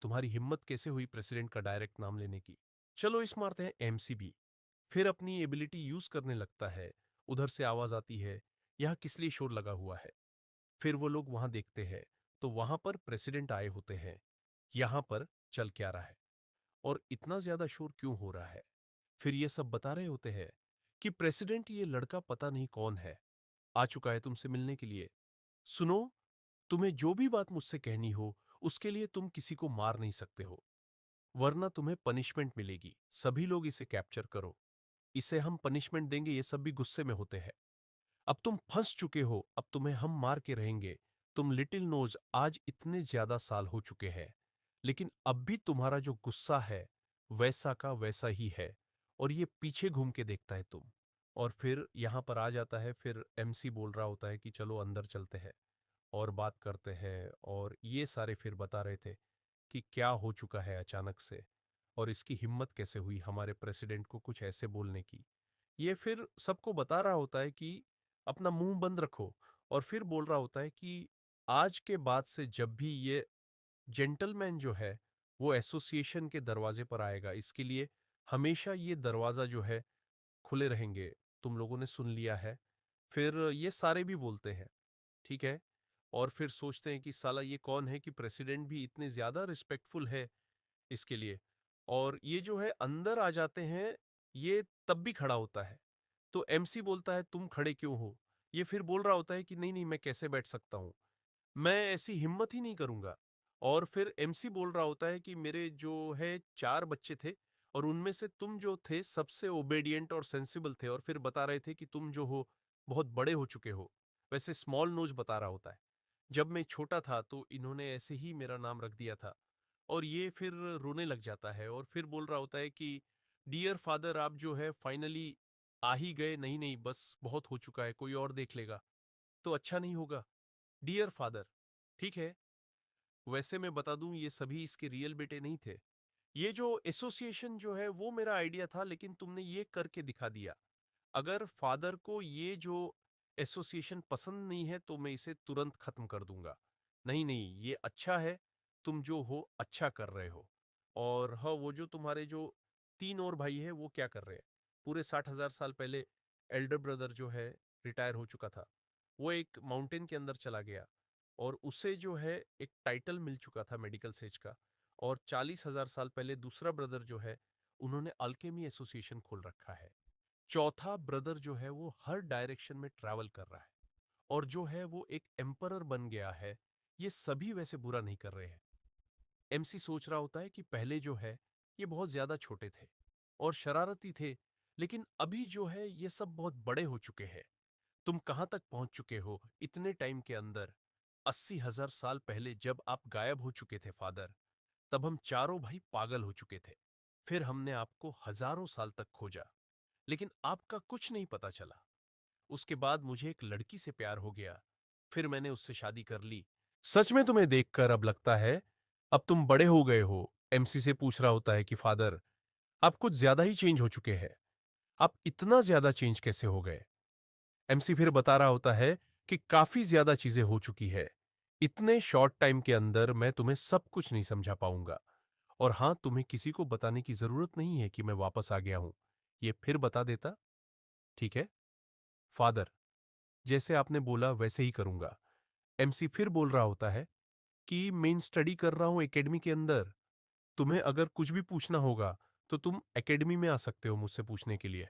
तुम्हारी हिम्मत कैसे हुई प्रेसिडेंट का डायरेक्ट नाम लेने की? चलो इस मारते हैं एमसी भी। फिर अपनी एबिलिटी यूज करने लगता है। उधर से आवाज आती है यह किस लिए शोर लगा हुआ है? फिर वो लोग वहां देखते हैं तो वहां पर प्रेसिडेंट आए होते हैं। यहां पर चल क्या रहा है और इतना ज्यादा शोर क्यों हो रहा है? फिर ये सब बता रहे होते हैं कि प्रेसिडेंट ये लड़का पता नहीं कौन है, आ चुका है तुमसे मिलने के लिए। सुनो, तुम्हें जो भी बात मुझसे कहनी हो उसके लिए तुम किसी को मार नहीं सकते हो, वरना तुम्हें पनिशमेंट मिलेगी। सभी लोग इसे कैप्चर करो, इसे हम पनिशमेंट देंगे। ये सब भी गुस्से में होते हैं। अब तुम फंस चुके हो, अब तुम्हें हम मार के रहेंगे। तुम लिटिल नोज आज इतने ज्यादा साल हो चुके हैं लेकिन अब भी तुम्हारा जो गुस्सा है वैसा का वैसा ही है और ये पीछे घूम के देखता है तुम। और फिर यहां पर आ जाता है। फिर एमसी बोल रहा होता है कि चलो अंदर चलते हैं और बात करते हैं। और ये सारे फिर बता रहे थे कि क्या हो चुका है अचानक से और इसकी हिम्मत कैसे हुई हमारे प्रेसिडेंट को कुछ ऐसे बोलने की। ये फिर सबको बता रहा होता है कि अपना मुंह बंद रखो। और फिर बोल रहा होता है कि आज के बाद से जब भी ये जेंटलमैन जो है वो एसोसिएशन के दरवाजे पर आएगा, इसके लिए हमेशा ये दरवाजा जो है खुले रहेंगे। तुम लोगों ने सुन लिया है। फिर ये सारे भी बोलते हैं ठीक है। और फिर सोचते हैं कि साला ये कौन है कि प्रेसिडेंट भी इतने ज्यादा रिस्पेक्टफुल है इसके लिए। और ये जो है अंदर आ जाते हैं ये तब भी खड़ा होता है। तो एमसी बोलता है तुम खड़े क्यों हो? ये फिर बोल रहा होता है कि नहीं नहीं, मैं कैसे बैठ सकता हूँ, मैं ऐसी हिम्मत ही नहीं करूंगा। और फिर एमसी बोल रहा होता है कि मेरे जो है 4 बच्चे थे, और उनमें से तुम जो थे सबसे ओबेडिएंट और सेंसिबल थे, और फिर बता रहे थे कि तुम जो हो बहुत बड़े हो चुके हो। वैसे स्मॉल नोज बता रहा होता है, जब मैं छोटा था तो इन्होंने ऐसे ही मेरा नाम रख दिया था। और ये फिर रोने लग जाता है और फिर बोल रहा होता है कि डियर फादर, आप जो है फाइनली आ ही गए। नहीं नहीं, बस बहुत हो चुका है, कोई और देख लेगा तो अच्छा नहीं होगा। डियर फादर, ठीक है। वैसे मैं बता दूं, ये सभी इसके रियल बेटे नहीं थे। ये जो एसोसिएशन जो है वो मेरा आइडिया था, लेकिन तुमने ये करके दिखा दिया। अगर फादर को ये जो एसोसिएशन पसंद नहीं है तो मैं इसे तुरंत खत्म कर दूंगा। नहीं नहीं, ये अच्छा है, तुम जो हो अच्छा कर रहे हो। और हाँ, वो जो तुम्हारे जो 3 और भाई है वो क्या कर रहे हैं? पूरे 60,000 साल पहले एल्डर ब्रदर जो है रिटायर हो चुका था, वो एक माउंटेन के अंदर चला गया, और उसे जो है एक टाइटल मिल चुका था मेडिकल सेज का। और 40,000 साल पहले दूसरा ब्रदर जो है, उन्होंने अल्केमी एसोसिएशन खोल रखा है। चौथा ब्रदर जो है वो हर डायरेक्शन में ट्रैवल कर रहा है, और जो है वो एक एम्परर बन गया है। ये सभी वैसे बुरा नहीं कर रहे हैं। एमसी सोच रहा होता है कि पहले जो है ये बहुत ज्यादा छोटे थे और शरारती थे, लेकिन अभी जो है ये सब बहुत बड़े हो चुके हैं। तुम कहां तक पहुंच चुके हो इतने टाइम के अंदर? 80,000 साल पहले जब आप गायब हो चुके थे फादर, तब हम चारों भाई पागल हो चुके थे। फिर हमने आपको हजारों साल तक खोजा, लेकिन आपका कुछ नहीं पता चला। उसके बाद मुझे एक लड़की से प्यार हो गया, फिर मैंने उससे शादी कर ली। सच में तुम्हें देखकर अब लगता है अब तुम बड़े हो गए हो। एमसी से पूछ रहा होता है कि फादर, आप कुछ ज्यादा ही चेंज हो चुके हैं। आप इतना ज्यादा चेंज कैसे हो गए? एमसी फिर बता रहा होता है कि काफी ज्यादा चीजें हो चुकी है। इतने शॉर्ट टाइम के अंदर मैं तुम्हें सब कुछ नहीं समझा पाऊंगा। और हां, तुम्हें किसी को बताने की जरूरत नहीं है कि मैं वापस आ गया हूं। ये फिर बता देता, ठीक है फादर? जैसे आपने बोला वैसे ही करूंगा। एमसी फिर बोल रहा होता है कि मैं स्टडी कर रहा हूं एकेडमी के अंदर। तुम्हें अगर कुछ भी पूछना होगा तो तुम एकेडमी में आ सकते हो मुझसे पूछने के लिए,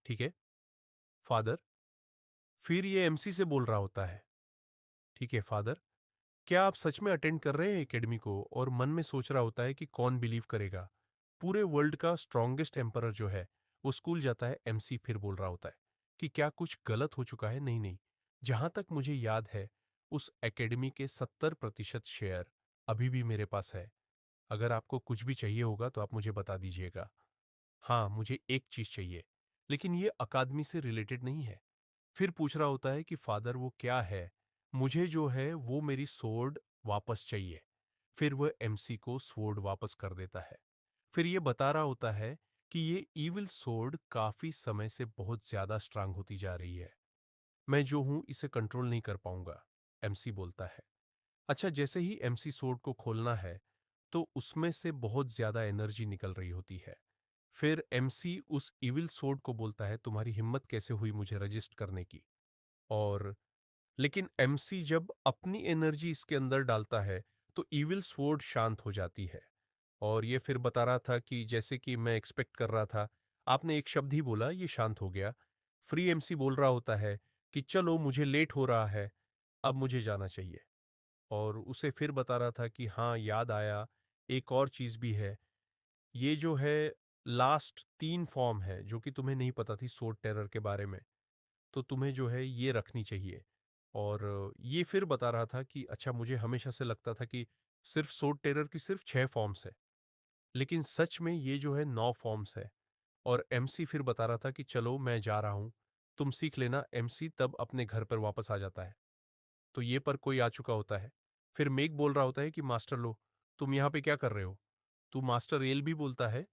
ठीक है फादर? फिर ये एमसी से बोल रहा होता है, ठीक है फादर, क्या आप सच में अटेंड कर रहे हैं एकेडमी को? और मन में सोच रहा होता है कि कौन बिलीव करेगा, पूरे वर्ल्ड का स्ट्रॉन्गेस्ट एम्परर जो है वो स्कूल जाता है। एमसी फिर बोल रहा होता है कि क्या कुछ गलत हो चुका है? नहीं नहीं, जहां तक मुझे याद है उस एकेडमी के 70% शेयर अभी भी मेरे पास है। अगर आपको कुछ भी चाहिए होगा तो आप मुझे बता दीजिएगा। हाँ, मुझे एक चीज चाहिए, लेकिन ये अकादमी से रिलेटेड नहीं है। फिर पूछ रहा होता है कि फादर वो क्या है? मुझे जो है वो मेरी स्वॉर्ड वापस चाहिए। फिर वह एमसी को स्वॉर्ड वापस कर देता है। फिर ये बता रहा होता है कि ये ईविल स्वॉर्ड काफी समय से बहुत ज्यादा स्ट्रांग होती जा रही है। मैं जो हूं इसे कंट्रोल नहीं कर पाऊंगा, एमसी बोलता है। अच्छा, जैसे ही एमसी स्वॉर्ड को खोलना है तो उसमें से बहुत ज्यादा एनर्जी निकल रही होती है। फिर एमसी उस इविल स्वॉर्ड को बोलता है, तुम्हारी हिम्मत कैसे हुई मुझे रजिस्ट करने की? और लेकिन एमसी जब अपनी एनर्जी इसके अंदर डालता है तो इविल स्वॉर्ड शांत हो जाती है। और ये फिर बता रहा था कि जैसे कि मैं एक्सपेक्ट कर रहा था, आपने एक शब्द ही बोला, ये शांत हो गया। फ्री एमसी बोल रहा होता है कि चलो मुझे लेट हो रहा है, अब मुझे जाना चाहिए। और उसे फिर बता रहा था कि हाँ, याद आया, एक और चीज भी है। ये जो है लास्ट 3 फॉर्म है जो कि तुम्हें नहीं पता थी सोड टेरर के बारे में, तो तुम्हें जो है ये रखनी चाहिए। और ये फिर बता रहा था कि अच्छा, मुझे हमेशा से लगता था कि सिर्फ सोड टेरर की सिर्फ 6 फॉर्म्स है, लेकिन सच में ये जो है 9 फॉर्म्स है। और एमसी फिर बता रहा था कि चलो मैं जा रहा हूं, तुम सीख लेना। एमसी तब अपने घर पर वापस आ जाता है, तो ये पर कोई आ चुका होता है। फिर मेक बोल रहा होता है कि मास्टर लो, तुम यहाँ पे क्या कर रहे हो? तू मास्टर एल भी बोलता है,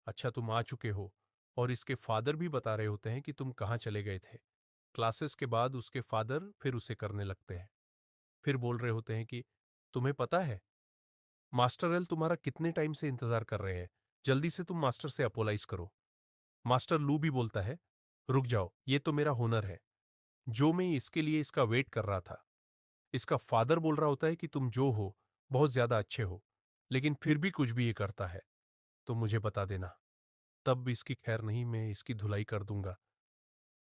अच्छा तुम आ चुके हो। और इसके फादर भी बता रहे होते हैं कि तुम कहाँ चले गए थे। क्लासेस के बाद उसके फादर फिर उसे करने लगते हैं। फिर बोल रहे होते हैं कि तुम्हें पता है मास्टर एल तुम्हारा कितने टाइम से इंतजार कर रहे हैं, जल्दी से तुम मास्टर से अपोलाइज करो। मास्टर लू भी बोलता है, रुक जाओ, ये तो मेरा हुनर है, जो मैं इसके लिए इसका वेट कर रहा था। इसका फादर बोल रहा होता है कि तुम जो हो बहुत ज्यादा अच्छे हो, लेकिन फिर भी कुछ भी ये करता है तो मुझे बता देना। तब इसकी खैर नहीं, मैं इसकी धुलाई कर दूंगा।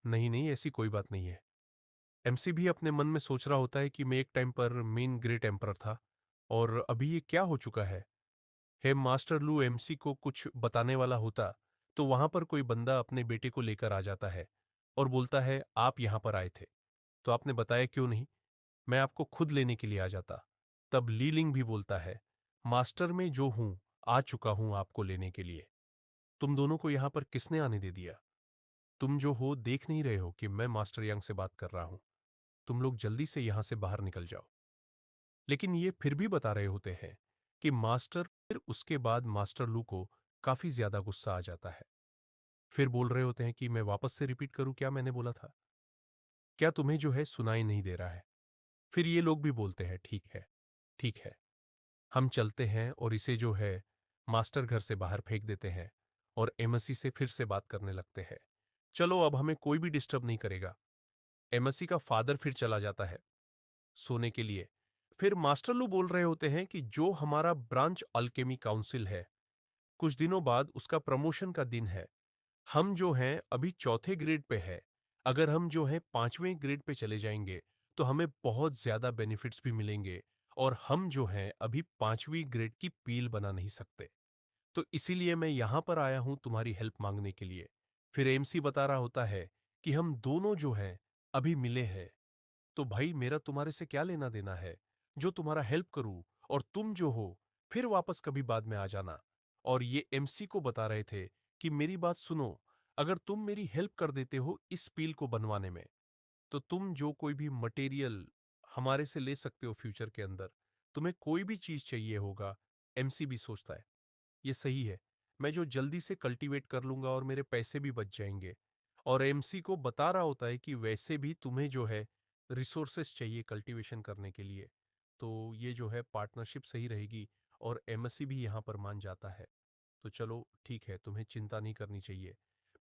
नहीं नहीं, ऐसी कोई बात नहीं है। एमसी भी अपने मन में सोच रहा होता है कि मैं एक टाइम पर मेन ग्रेट एम्परर था और अभी ये क्या हो चुका है। हे मास्टर लू एमसी को कुछ बताने वाला होता तो वहां पर कोई बंदा अपने बेटे को लेकर आ जाता है और बोलता है आप यहां पर आए थे तो आपने बताया क्यों नहीं, मैं आपको खुद लेने के लिए आ जाता। तब लीलिंग भी बोलता है मास्टर में जो हूं आ चुका हूं आपको लेने के लिए। तुम दोनों को यहां पर किसने आने दे दिया? तुम जो हो देख नहीं रहे हो कि मैं मास्टर यंग से बात कर रहा हूं? तुम लोग जल्दी से यहां से बाहर निकल जाओ। लेकिन ये फिर भी बता रहे होते हैं कि मास्टर, फिर उसके बाद मास्टर लू को काफी ज्यादा गुस्सा आ जाता है। फिर बोल रहे होते हैं कि मैं वापस से रिपीट करूं क्या मैंने बोला था? क्या तुम्हें जो है सुनाई नहीं दे रहा है? फिर ये लोग भी बोलते हैं ठीक है, ठीक है, हम चलते हैं और इसे जो है मास्टर घर से बाहर फेंक देते हैं और एमएससी से फिर से बात करने लगते हैं। चलो अब हमें कोई भी डिस्टर्ब नहीं करेगा। एमएससी का फादर फिर चला जाता है सोने के लिए। फिर मास्टर लू बोल रहे होते हैं कि जो हमारा ब्रांच अल्केमी काउंसिल है, कुछ दिनों बाद उसका प्रमोशन का दिन है। हम जो हैं अभी चौथे ग्रेड पे है। अगर हम जो है 5वें ग्रेड पे चले जाएंगे तो हमें बहुत ज्यादा बेनिफिट्स भी मिलेंगे और हम जो हैं अभी 5वीं ग्रेड की पील बना नहीं सकते। तो इसीलिए मैं यहां पर आया हूं तुम्हारी हेल्प मांगने के लिए। फिर एमसी बता रहा होता है कि हम दोनों जो हैं अभी मिले हैं, तो भाई मेरा तुम्हारे से क्या लेना देना है जो तुम्हारा हेल्प करूं, और तुम जो हो फिर वापस कभी बाद में आ जाना। और ये एमसी को बता रहे थे कि मेरी बात सुनो, अगर तुम मेरी हेल्प कर देते हो इस पील को बनवाने में तो तुम जो कोई भी मटेरियल हमारे से ले सकते हो फ्यूचर के अंदर। तुम्हें कोई भी चीज चाहिए होगा, एमसी भी सोचता है ये सही है, मैं जो जल्दी से कल्टीवेट कर लूंगा और मेरे पैसे भी बच जाएंगे। और एमसी को बता रहा होता है कि वैसे भी तुम्हें जो है रिसोर्सेस चाहिए कल्टीवेशन करने के लिए, तो ये जो है पार्टनरशिप सही रहेगी। और एमएससी भी यहाँ पर मान जाता है। तो चलो ठीक है, तुम्हें चिंता नहीं करनी चाहिए,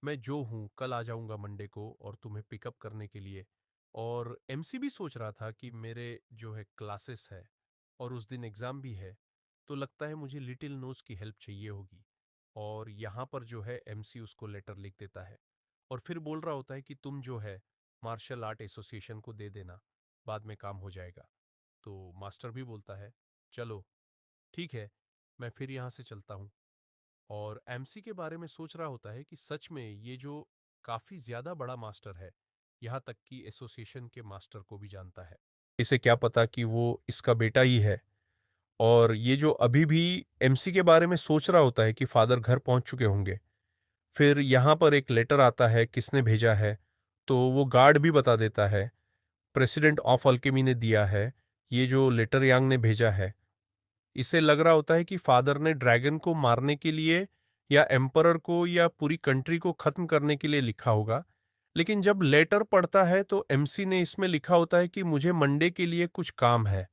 मैं जो हूँ कल आ जाऊंगा मंडे को और तुम्हें पिकअप करने के लिए। और एमसी भी सोच रहा था कि मेरे जो है क्लासेस है और उस दिन एग्जाम भी है, तो लगता है मुझे लिटिल नोज की हेल्प चाहिए होगी। और यहाँ पर जो है एमसी उसको लेटर लिख देता है और फिर बोल रहा होता है कि तुम जो है मार्शल आर्ट एसोसिएशन को दे देना, बाद में काम हो जाएगा। तो मास्टर भी बोलता है चलो ठीक है, मैं फिर यहाँ से चलता हूँ। और एमसी के बारे में सोच रहा होता है कि सच में ये जो काफी ज्यादा बड़ा मास्टर है, यहाँ तक कि एसोसिएशन के मास्टर को भी जानता है। इसे क्या पता कि वो इसका बेटा ही है। और ये जो अभी भी एमसी के बारे में सोच रहा होता है कि फादर घर पहुंच चुके होंगे। फिर यहाँ पर एक लेटर आता है, किसने भेजा है, तो वो गार्ड भी बता देता है प्रेसिडेंट ऑफ अल्केमी ने दिया है। ये जो लेटर यांग ने भेजा है, इसे लग रहा होता है कि फादर ने ड्रैगन को मारने के लिए या एम्परर को या पूरी कंट्री को खत्म करने के लिए लिखा होगा। लेकिन जब लेटर पढ़ता है तो एमसी ने इसमें लिखा होता है कि मुझे मंडे के लिए कुछ काम है।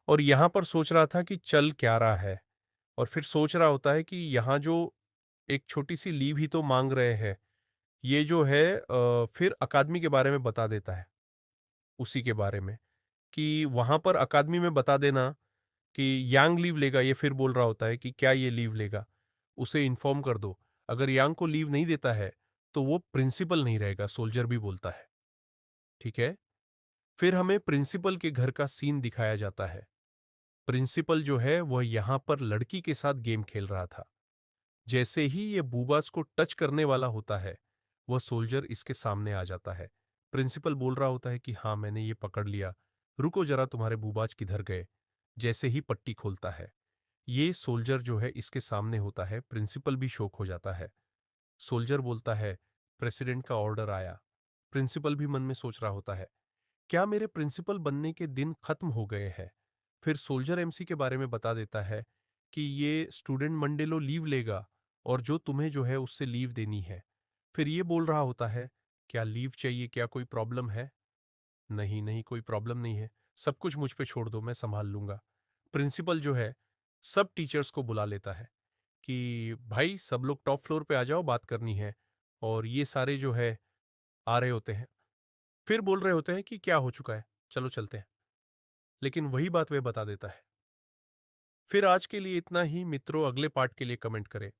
और यहाँ पर सोच रहा था कि चल क्या रहा है, और फिर सोच रहा होता है कि यहाँ जो एक छोटी सी लीव ही तो मांग रहे हैं, ये जो है फिर अकादमी के बारे में बता देता है, उसी के बारे में कि वहां पर अकादमी में बता देना कि यांग लीव लेगा। ये फिर बोल रहा होता है कि क्या ये लीव लेगा, उसे इन्फॉर्म कर दो, अगर यांग को लीव नहीं देता है तो वो प्रिंसिपल नहीं रहेगा, सोल्जर भी बोलता है। ठीक है, फिर हमें प्रिंसिपल के घर का सीन दिखाया जाता है। प्रिंसिपल जो है वह यहां पर लड़की के साथ गेम खेल रहा था। जैसे ही ये बूबास को टच करने वाला होता है, वह सोल्जर इसके सामने आ जाता है। प्रिंसिपल बोल रहा होता है कि हाँ मैंने ये पकड़ लिया, रुको जरा, तुम्हारे बूबाज किधर गए। जैसे ही पट्टी खोलता है, ये सोल्जर जो है इसके सामने होता है। प्रिंसिपल भी शॉक हो जाता है। सोल्जर बोलता है प्रेसिडेंट का ऑर्डर आया। प्रिंसिपल भी मन में सोच रहा होता है क्या मेरे प्रिंसिपल बनने के दिन खत्म हो गए हैं। फिर सोल्जर एमसी के बारे में बता देता है कि ये स्टूडेंट मंडेलो लीव लेगा और जो तुम्हें जो है उससे लीव देनी है। फिर ये बोल रहा होता है क्या लीव चाहिए, क्या कोई प्रॉब्लम है? नहीं नहीं, कोई प्रॉब्लम नहीं है, सब कुछ मुझ पे छोड़ दो, मैं संभाल लूंगा। प्रिंसिपल जो है सब टीचर्स को बुला लेता है कि भाई सब लोग टॉप फ्लोर पे आ जाओ, बात करनी है। और ये सारे जो है आ रहे होते हैं, फिर बोल रहे होते हैं कि क्या हो चुका है, चलो चलते हैं। लेकिन वही बात वह बता देता है। फिर आज के लिए इतना ही मित्रों, अगले पार्ट के लिए कमेंट करें।